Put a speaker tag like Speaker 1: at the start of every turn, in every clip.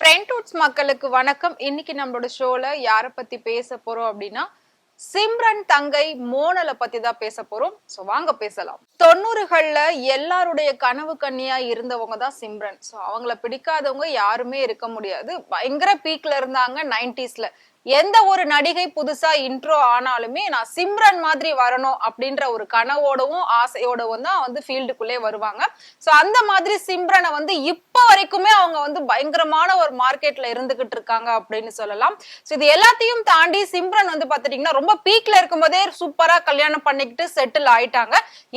Speaker 1: Friend roots மக்களுக்கு வணக்கம். இன்னைக்கு நம்மளோட ஷோல யார பத்தி பேச போறோம் அப்படின்னா சிம்ரன் தங்கை மோனலை பத்தி தான் பேச போறோம். சோ வாங்க பேசலாம். 90கள்ல எல்லாருடைய கனவு கன்னியா இருந்தவங்க தான் சிம்ரன். சோ அவங்கள பிடிக்காதவங்க யாருமே இருக்க முடியாது. பயங்கர பீக்ல இருந்தாங்க 90ஸ்ல. எந்த ஒரு நடிகை புதுசா இன்ட்ரோ ஆனாலுமே நான் சிம்ரன் மாதிரி வரணும் அப்படின்ற ஒரு கனவோடவும் ஆசையோடவும் தான் வந்து ஃபீல்டுக்குள்ளே வருவாங்க. சோ அந்த மாதிரி சிம்ரனை வந்து இப்ப வரைக்குமே அவங்க வந்து பயங்கரமான ஒரு மார்க்கெட்ல இருந்துகிட்டு இருக்காங்க அப்படின்னு சொல்லலாம். சோ இது எல்லாத்தையும் தாண்டி சிம்ரன் வந்து பாத்துட்டீங்கன்னா ரொம்ப பீக்ல இருக்கும்போதே சூப்பரா கல்யாணம் பண்ணிக்கிட்டு செட்டில் ஆயிட்டாங்க.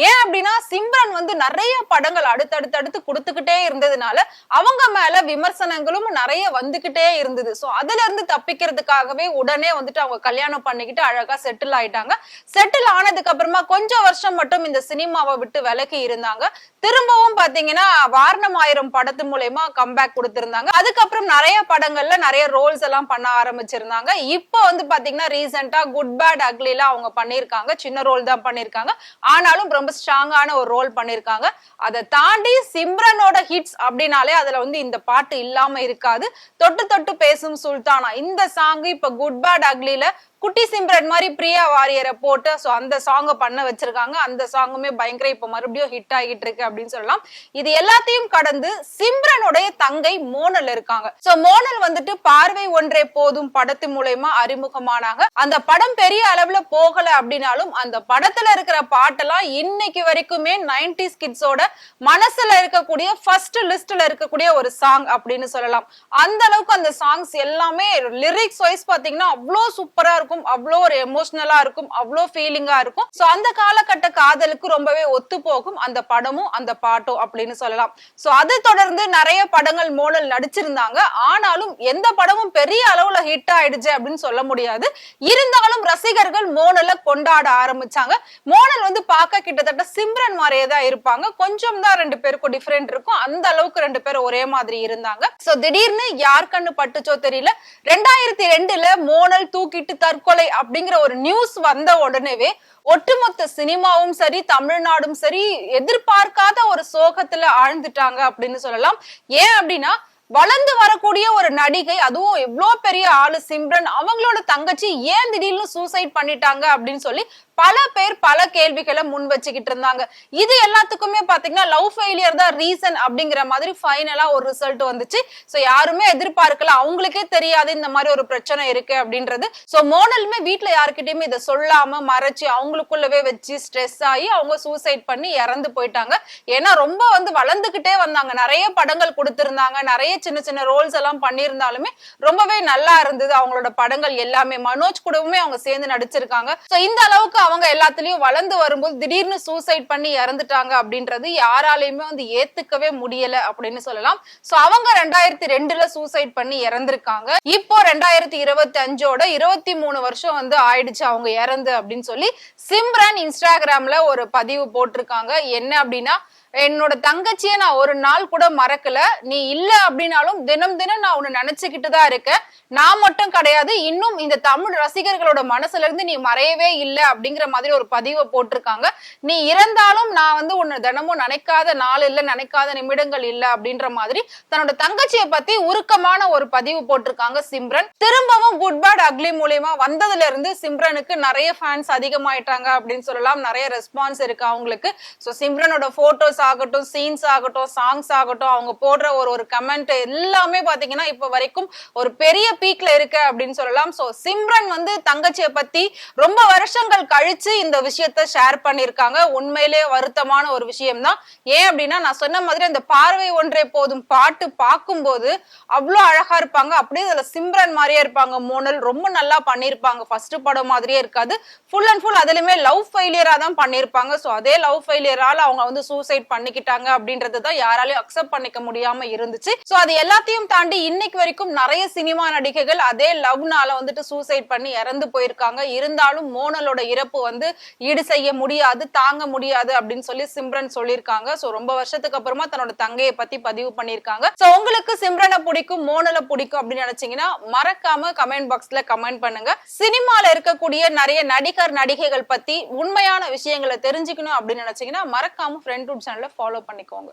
Speaker 1: ஏன் அப்படின்னா சிம்ரன் வந்து நிறைய படங்கள் அடுத்தடுத்து கொடுத்துக்கிட்டே இருந்ததுனால அவங்க மேல விமர்சனங்களும் நிறைய வந்துகிட்டே இருந்தது. சோ அதுல இருந்து தப்பிக்கிறதுக்காகவே உடனே வந்துட்டு அவங்க கல்யாணம் பண்ணிக்கிட்டு அழகா செட்டில் ஆயிட்டாங்க. செட்டில் ஆனதுக்கு அப்புறமா கொஞ்சம் வருஷம் மட்டும் இந்த சினிமாவை விட்டு விலகி இருந்தாங்க. திரும்பவும் பாத்தீங்கன்னா வாரணம் ஆயிரம் படத்து மூலமா கம்பேக் கொடுத்திருந்தாங்க. அதுக்கப்புறம் நிறைய படங்கள்ல நிறைய ரோல்ஸ் எல்லாம் பண்ண ஆரம்பிச்சிருந்தாங்க. இப்போ வந்து பாத்தீங்கன்னா ரீசெண்டா குட் பேட் அக்லில அவங்க பண்ணிருக்காங்க. சின்ன ரோல் தான் பண்ணிருக்காங்க, ஆனாலும் ரொம்ப ஸ்ட்ராங்கான ஒரு ரோல் பண்ணிருக்காங்க. அதை தாண்டி சிம்ரனோட ஹிட்ஸ் அப்படின்னாலே அதுல வந்து இந்த பாட்டு இல்லாம இருக்காது. தொட்டு தொட்டு பேசும் சுல்தானா இந்த சாங் இப்ப குட் பேட் அக்லில குட்டி சிம்ரன் மாதிரி பிரியா வாரியரை போட்டு சோ அந்த சாங்க பண்ண வச்சிருக்காங்க. அந்த சாங்குமே பயங்கர இப்ப மறுபடியும் ஹிட் ஆகிட்டு இருக்கு அப்படின்னு சொல்லலாம். இது எல்லாத்தையும் கடந்து சிம்ரனுடைய தங்கை மோனல் இருக்காங்க. சோ மோனல் வந்துட்டு பார்வை ஒன்றே போதும் படத்து மூலமா அறிமுகமானாங்க. அந்த படம் பெரிய அளவுல போகல அப்படின்னாலும் அந்த படத்துல இருக்கிற பாட்டெல்லாம் இன்னைக்கு வரைக்குமே 90s கிட்ஸோட மனசுல இருக்கக்கூடிய ஃபர்ஸ்ட் லிஸ்ட்ல இருக்கக்கூடிய ஒரு சாங் அப்படின்னு சொல்லலாம். அந்த அளவுக்கு அந்த சாங்ஸ் எல்லாமே லிரிக்ஸ் வைஸ் பாத்தீங்கன்னா அவ்வளவு சூப்பரா இருக்கும், அவ்வளோ ஒரு எமோஷனலா இருக்கும், அவ்வளோ ஃபீலிங்கா இருக்கும். சோ அந்த காலகட்ட காதலுக்கு ரொம்பவே ஒத்து போகும் அந்த படமும் அந்த பாட்டும் அப்படின்னு சொல்லலாம். சோ அது தொடர்ந்து நிறைய படங்கள் மோனல் நடிச்சிருந்தாங்க. ஆனாலும் எந்த படமும் பெரிய அளவுல ஹிட் ஆயிடுச்சு அப்படின்னு சொல்ல முடியாது. இருந்தாலும் ரசிகர்கள் மோனலை கொண்டாட ஆரம்பிச்சாங்க. மோனல் வந்து பார்க்க கிட்டத்தட்ட சிம்ரன் மாதிரியே தான் இருப்பாங்க. கொஞ்சம் தான் ரெண்டு பேருக்கும் டிஃபரெண்ட் இருக்கும். அந்த அளவுக்கு ரெண்டு பேரும் ஒரே மாதிரி இருந்தாங்க. சோ திடீர்னு யார் கண்ணு பட்டுச்சோ தெரியல 2002ல மோனல் தூக்கிட்டு தற்கொலை அப்படிங்கிற ஒரு நியூஸ் வந்த உடனேவே ஒட்டுமொத்த சினிமாவும் சரி தமிழ்நாடும் சரி எதிர்பார்க்காத ஒரு சோகத்துல ஆழ்ந்துட்டாங்க அப்படின்னு சொல்லலாம். ஏன் அப்படின்னா வளர்ந்து வரக்கூடிய ஒரு நடிகை, அதுவும் எவ்வளவு பெரிய ஆளு சிம்ரன், அவங்களோட தங்கச்சி ஏன் திடீர்னு சூசைட் பண்ணிட்டாங்க அப்படின்னு சொல்லி பல பேர் பல கேள்விகளை முன் வச்சுக்கிட்டு இருந்தாங்க. இது எல்லாத்துக்குமே பாத்தீங்கன்னா லவ் ஃபெயிலியர் தான் ரீசன் அப்படிங்கிற மாதிரி ஃபைனலா ஒரு ரிசல்ட் வந்துச்சு. சோ யாருமே எதிர்பார்க்கல, அவங்களுக்கே தெரியாது இந்த மாதிரி ஒரு பிரச்சனை இருக்கு அப்படின்றது. சோ மோனலுமே வீட்டுல யாருக்கிட்டயுமே இதை சொல்லாம மறைச்சு அவங்களுக்குள்ளவே வச்சு ஸ்ட்ரெஸ் ஆகி அவங்க சூசைட் பண்ணி இறந்து போயிட்டாங்க. ஏன்னா ரொம்ப வந்து வளர்ந்துகிட்டே வந்தாங்க, நிறைய படங்கள் கொடுத்திருந்தாங்க, நிறைய சின்ன சின்ன ரோல்ஸ் எல்லாம் பண்ணியிருந்தாலுமே ரொம்பவே நல்லா இருந்தது அவங்களோட படங்கள் எல்லாமே. மனோஜ் கூடவுமே அவங்க சேர்ந்து நடிச்சிருக்காங்க. சோ இந்த அளவுக்கு அவங்க எல்லாத்துலயும் வளர்ந்து வரும்போது திடீர்னு சூசைட் பண்ணி இறந்துட்டாங்க அப்படின்றது யாராலையுமே வந்து ஏத்துக்கவே முடியல அப்படின்னு சொல்லலாம். சோ அவங்க 2002ல சூசைட் பண்ணி இறந்திருக்காங்க. இப்போ 2025ஓட 23 வருஷம் வந்து ஆயிடுச்சு அவங்க இறந்து அப்படின்னு சொல்லி சிம்ரன் இன்ஸ்டாகிராம்ல ஒரு பதிவு போட்டிருக்காங்க. என்ன அப்படின்னா, என்னோட தங்கச்சியை நான் ஒரு நாள் கூட மறக்கல, நீ இல்ல அப்படின்னாலும் தினம் தினம் நான் உன்னை நினைச்சுக்கிட்டு தான் இருக்கேன், நான் மட்டும் கிடையாது, இன்னும் இந்த தமிழ் ரசிகர்களோட மனசுல இருந்து நீ மறையவே இல்லை அப்படிங்கிற மாதிரி ஒரு பதிவை போட்டிருக்காங்க. நீ இறந்தாலும் நான் வந்து உன்னை தினமும் நினைக்காத நாள் இல்ல, நினைக்காத நிமிடங்கள் இல்ல அப்படின்ற மாதிரி தன்னோட தங்கச்சியை பத்தி உருக்கமான ஒரு பதிவு போட்டிருக்காங்க சிம்ரன். திரும்பவும் குட் பேட் அக்லி மூலியமா வந்ததுல இருந்து சிம்ரனுக்கு நிறைய ஃபேன்ஸ் அதிகமாயிட்டாங்க அப்படின்னு சொல்லலாம். நிறைய ரெஸ்பான்ஸ் இருக்கு அவங்களுக்கு. சோ சிம்ரனோட போட்டோஸ் ஆகட்டும், சீன்ஸ் ஆகட்டும், சாங்ஸ் ஆகட்டும், அவங்க போடுற ஒரு கமெண்ட் எல்லாமே பாத்தீங்கன்னா இப்ப வரைக்கும் ஒரு பெரிய பீக்ல இருக்கு அப்படின்னு சொல்லலாம். சோ சிம்ரன் வந்து தங்கச்சியை பத்தி ரொம்ப வருஷங்கள் கழிச்சு இந்த விஷயத்த ஷேர் பண்ணிருக்காங்க. உண்மையிலே வருத்தமான ஒரு விஷயம் தான். ஏன் அப்படின்னா, நான் சொன்ன மாதிரி அந்த பார்வை ஒன்றே போதும் பாட்டு பார்க்கும்போது அவ்வளவு அழகா இருப்பாங்க. அப்படியே அதுல சிம்ரன் மாதிரியே இருப்பாங்க. மோனல் ரொம்ப நல்லா பண்ணிருப்பாங்க. ஃபர்ஸ்ட் படம் மாதிரியே இருக்காது, ஃபுல் அண்ட் ஃபுல் அதுலயுமே லவ் ஃபெயிலியரா தான் பண்ணிருப்பாங்க. சோ அதே லவ் ஃபெயிலியரால அவங்க வந்து சூசைட் பண்ணிக்கிட்டாங்க அப்படின்றதுதான் யாராலையும் அக்செப்ட் பண்ணிக்க முடியாம இருந்துச்சு. சோ அது எல்லாத்தையும் தாண்டி இன்னைக்கு வரைக்கும் நிறைய சினிமா நடிகைகள் அதே லவ்னால வந்துட்டு சூசைட் பண்ணி இறந்து போயிருக்காங்க. இருந்தாலும் மோனலோட இறப்பு வந்து ஈடு செய்ய முடியாது, தாங்க முடியாது அப்படின்னு சொல்லி சிம்ரன் சொல்லியிருக்காங்க. சோ ரொம்ப வருஷத்துக்கு அப்புறமா தன்னோட தங்கையை பத்தி பதிவு பண்ணிருக்காங்க. சோ உங்களுக்கு சிம்ரனை பிடிக்கும், மோனலை பிடிக்கும் அப்படின்னு நினைச்சீங்கன்னா மறக்காம கமெண்ட் பாக்ஸ்ல கமெண்ட் பண்ணுங்க. சினிமால இருக்கக்கூடிய நிறைய நடிகர் நடிகைகள் பத்தி உண்மையான விஷயங்களை தெரிஞ்சுக்கணும் அப்படின்னு நினைச்சீங்கன்னா மறக்காம ஃப்ரெண்ட் ரூட் சேனலை ஃபாலோ பண்ணிக்கோங்க.